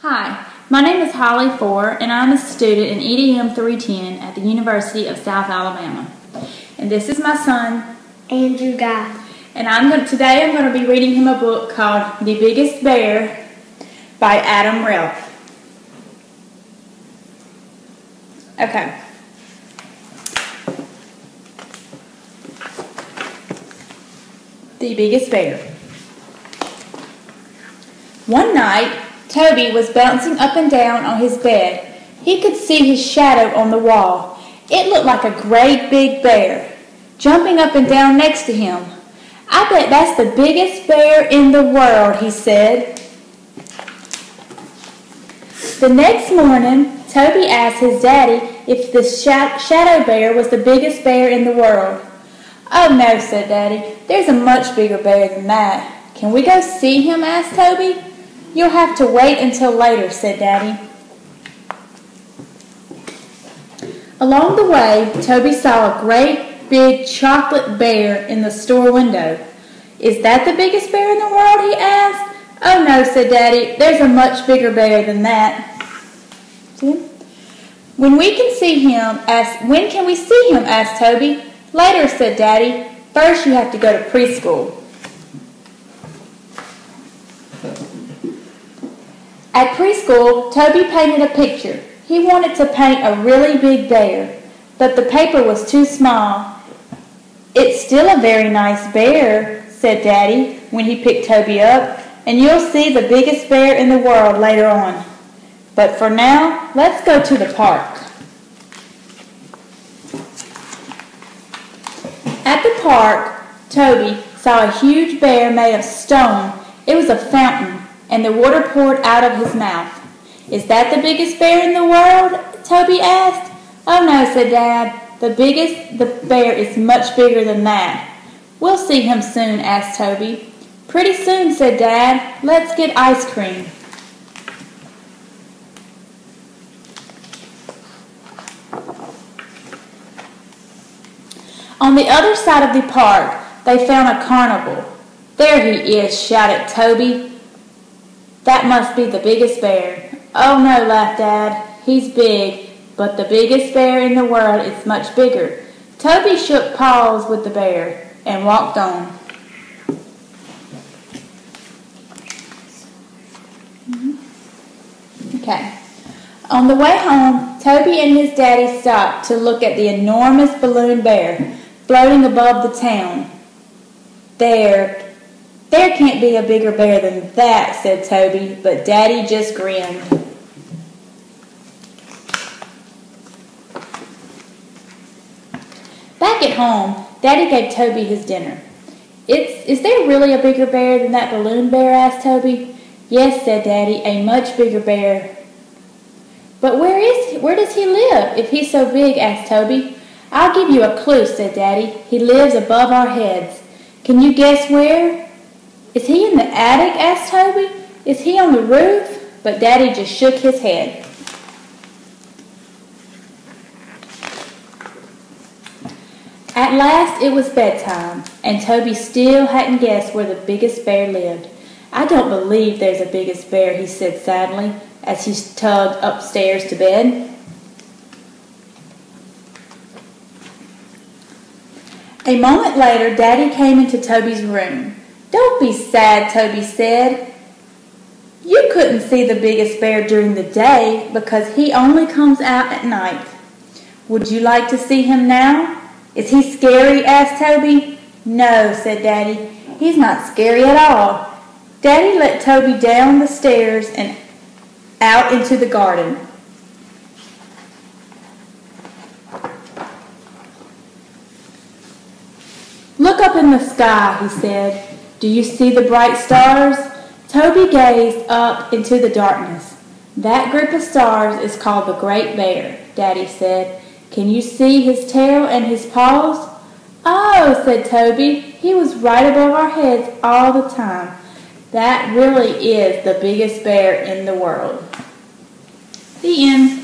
Hi, my name is Holly Fore, and I'm a student in EDM 310 at the University of South Alabama. And this is my son, Andrew Guy. And today I'm going to be reading him a book called The Biggest Bear by Adam Ralph. Okay. The Biggest Bear. One night, Toby was bouncing up and down on his bed. He could see his shadow on the wall. It looked like a great big bear, jumping up and down next to him. "I bet that's the biggest bear in the world," he said. The next morning, Toby asked his daddy if the shadow bear was the biggest bear in the world. "Oh no," said Daddy. "There's a much bigger bear than that." "Can we go see him?" asked Toby. "You'll have to wait until later," said Daddy. Along the way, Toby saw a great big chocolate bear in the store window. "Is that the biggest bear in the world?" he asked. "Oh no," said Daddy. "There's a much bigger bear than that." See? When can we see him? asked Toby. "Later," said Daddy. "First you have to go to preschool." At preschool, Toby painted a picture. He wanted to paint a really big bear, but the paper was too small. "It's still a very nice bear," said Daddy when he picked Toby up, "and you'll see the biggest bear in the world later on. But for now, let's go to the park." At the park, Toby saw a huge bear made of stone. It was a fountain, and the water poured out of his mouth. "Is that the biggest bear in the world?" Toby asked. "Oh no," said Dad. The bear is much bigger than that." "We'll see him soon," asked Toby. "Pretty soon," said Dad. "Let's get ice cream." On the other side of the park, they found a carnival. "There he is," shouted Toby. "That must be the biggest bear." "Oh no," laughed Dad. "He's big, but the biggest bear in the world is much bigger." Toby shook paws with the bear and walked on. Okay. On the way home, Toby and his daddy stopped to look at the enormous balloon bear floating above the town. There can't be a bigger bear than that," said Toby, but Daddy just grinned. Back at home, Daddy gave Toby his dinner. Is there really a bigger bear than that balloon bear?" asked Toby. "Yes," said Daddy, "a much bigger bear." "But where does he live if he's so big?" asked Toby. "I'll give you a clue," said Daddy. "He lives above our heads. Can you guess where?" "Is he in the attic?" asked Toby. "Is he on the roof?" But Daddy just shook his head. At last it was bedtime, and Toby still hadn't guessed where the biggest bear lived. "I don't believe there's a biggest bear," he said sadly as he tugged upstairs to bed. A moment later, Daddy came into Toby's room. "Don't be sad," Toby said. "You couldn't see the biggest bear during the day because he only comes out at night. Would you like to see him now?" "Is he scary?" asked Toby. "No," said Daddy. "He's not scary at all." Daddy let Toby down the stairs and out into the garden. "Look up in the sky," he said. "Do you see the bright stars?" Toby gazed up into the darkness. "That group of stars is called the Great Bear," Daddy said. "Can you see his tail and his paws?" "Oh," said Toby, "he was right above our heads all the time. That really is the biggest bear in the world." The end.